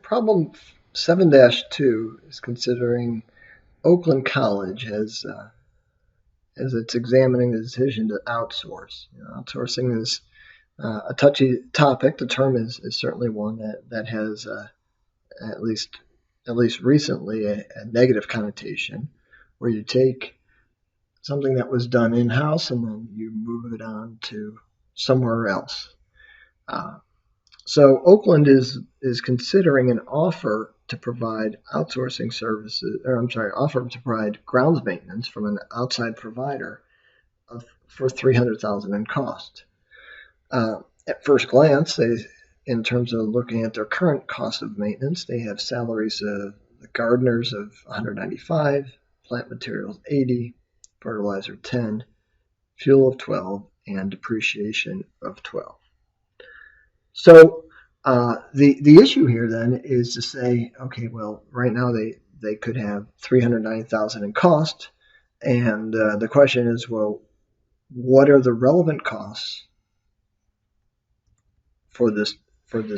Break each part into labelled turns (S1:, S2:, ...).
S1: Problem 7-2 is considering Oakland College as it's examining the decision to outsource. Outsourcing is a touchy topic. The term is certainly one that has at least recently a negative connotation, where you take something that was done in-house and then you move it on to somewhere else. So Oakland is considering an offer to provide outsourcing services, offer to provide grounds maintenance from an outside provider for $300,000 in cost. At first glance, in terms of looking at their current cost of maintenance, they have salaries of the gardeners of $195, plant materials $80, fertilizer $10, fuel of $12, and depreciation of $12. So the issue here then is to say, okay, well, right now they could have $390,000 in cost, and the question is, well, what are the relevant costs for this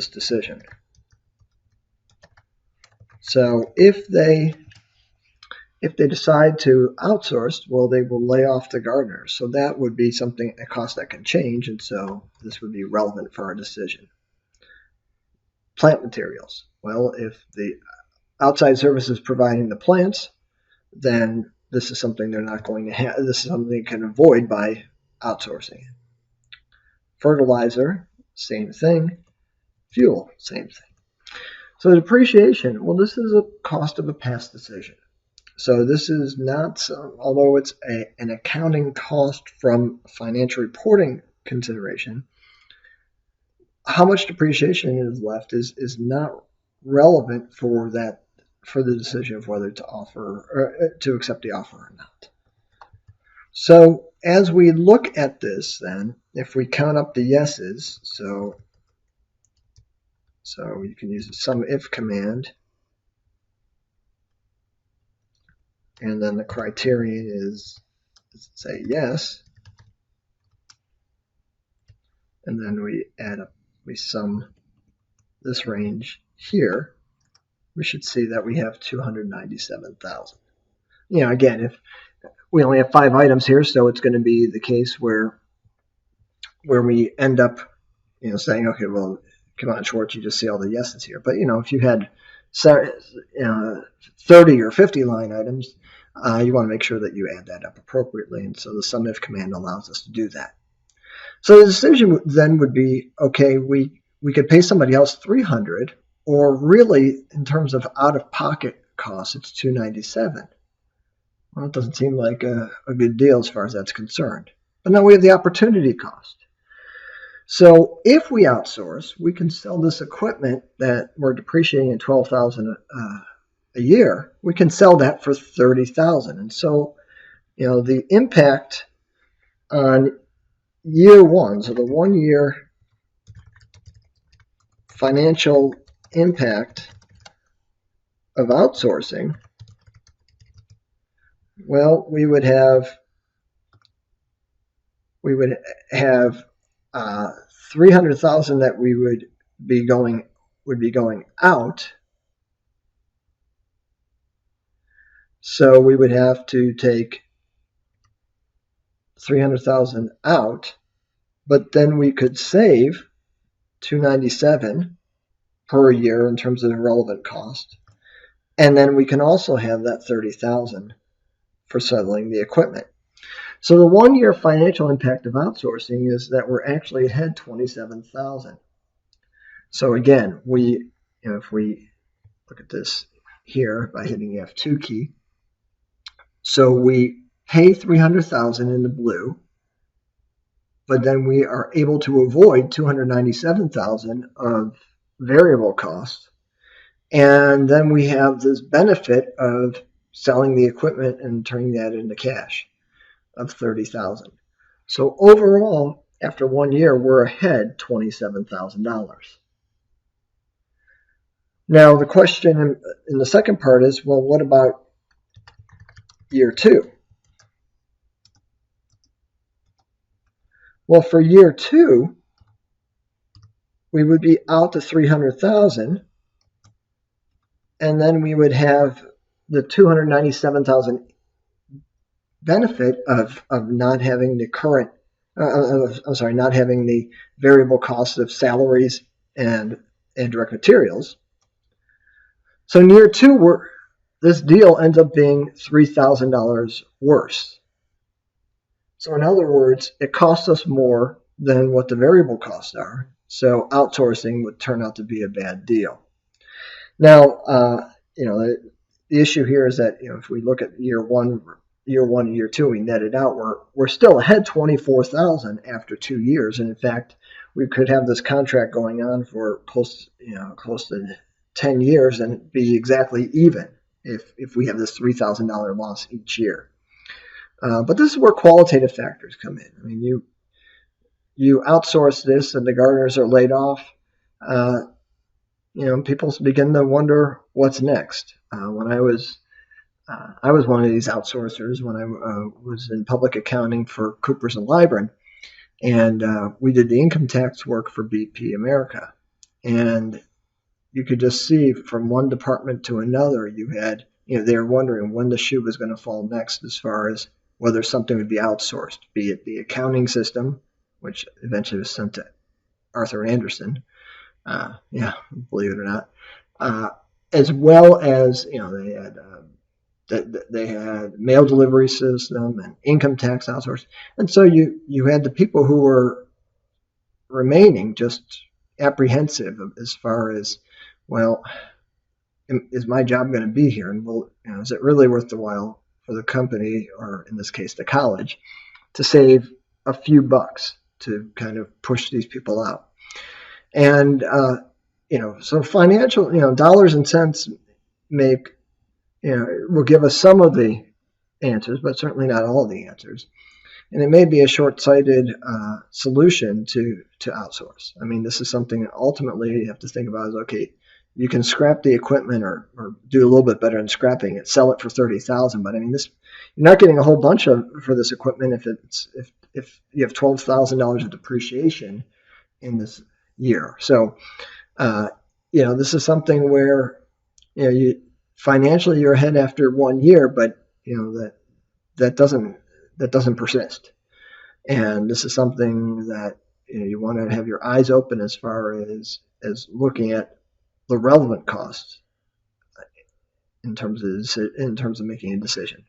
S1: decision? So if they decide to outsource, well, they will lay off the gardeners. So that would be a cost that can change, and so this would be relevant for our decision. Plant materials. Well, if the outside service is providing the plants, then this is something they're not going to have. This is something they can avoid by outsourcing. Fertilizer, same thing. Fuel, same thing. So depreciation, well, this is a cost of a past decision. So this is not, although it's an accounting cost from financial reporting consideration, how much depreciation is left is not relevant for the decision of whether to offer or to accept the offer or not. So as we look at this, then, if we count up the yeses, so you can use the SUMIF command, and then the criterion is, say, yes, and then we sum this range here, we should see that we have $297,000. Again, if we only have 5 items here, so it's going to be the case where we end up, saying, okay, well, come on, Schwartz, you just see all the yeses here. But, if you had 30 or 50 line items, you want to make sure that you add that up appropriately. And so the SUMIF command allows us to do that. So the decision then would be, okay, we could pay somebody else $300, or really, in terms of out-of-pocket costs, it's $297. Well, it doesn't seem like a good deal as far as that's concerned. But now we have the opportunity cost. So if we outsource, we can sell this equipment that we're depreciating at $12,000 a year. We can sell that for $30,000, and so the impact on year one, so the 1 year financial impact of outsourcing, well, we would have $300,000 that would be going out. So we would have to take $300,000 out, but then we could save $297 per year in terms of the relevant cost, and then we can also have that $30,000 for settling the equipment. So the 1 year financial impact of outsourcing is that we're actually ahead $27,000. So again, if we look at this here by hitting the F2 key, so we pay $300,000 in the blue, but then we are able to avoid $297,000 of variable costs, and then we have this benefit of selling the equipment and turning that into cash of $30,000. So overall, after 1 year, we're ahead $27,000. Now the question in the second part is, well, what about year 2? Well, for year 2, we would be out to $300,000, and then we would have the 297,000 benefit of not having the current, not having the variable costs of salaries and direct materials. So in year two, this deal ends up being $3,000 worse. So in other words, it costs us more than what the variable costs are. So outsourcing would turn out to be a bad deal. Now, the issue here is that if we look at year one and year two, we net it out. We're still ahead 24,000 after 2 years, and in fact, we could have this contract going on for close to 10 years and be exactly even if we have this $3,000 loss each year. But this is where qualitative factors come in. I mean, you outsource this, and the gardeners are laid off. People begin to wonder what's next. When I was one of these outsourcers when I was in public accounting for Coopers and Lybrand, and we did the income tax work for BP America. And you could just see from one department to another, they were wondering when the shoe was going to fall next as far as whether something would be outsourced, be it the accounting system, which eventually was sent to Arthur Andersen, believe it or not, as well as they had mail delivery system and income tax outsourced, and so you had the people who were remaining just apprehensive as far as, well, is my job going to be here, and is it really worth the while for the company, or in this case the college, to save a few bucks to kind of push these people out? And so financial, dollars and cents will give us some of the answers, but certainly not all of the answers. And it may be a short-sighted solution to outsource. I mean, this is something that ultimately you have to think about is, okay, you can scrap the equipment or do a little bit better in scrapping it, sell it for $30,000. But I mean, you're not getting a whole bunch for this equipment if you have $12,000 of depreciation in this year. So, this is something where financially you're ahead after 1 year, but that doesn't persist. And this is something that you want to have your eyes open as far as looking at the relevant costs in terms of making a decision.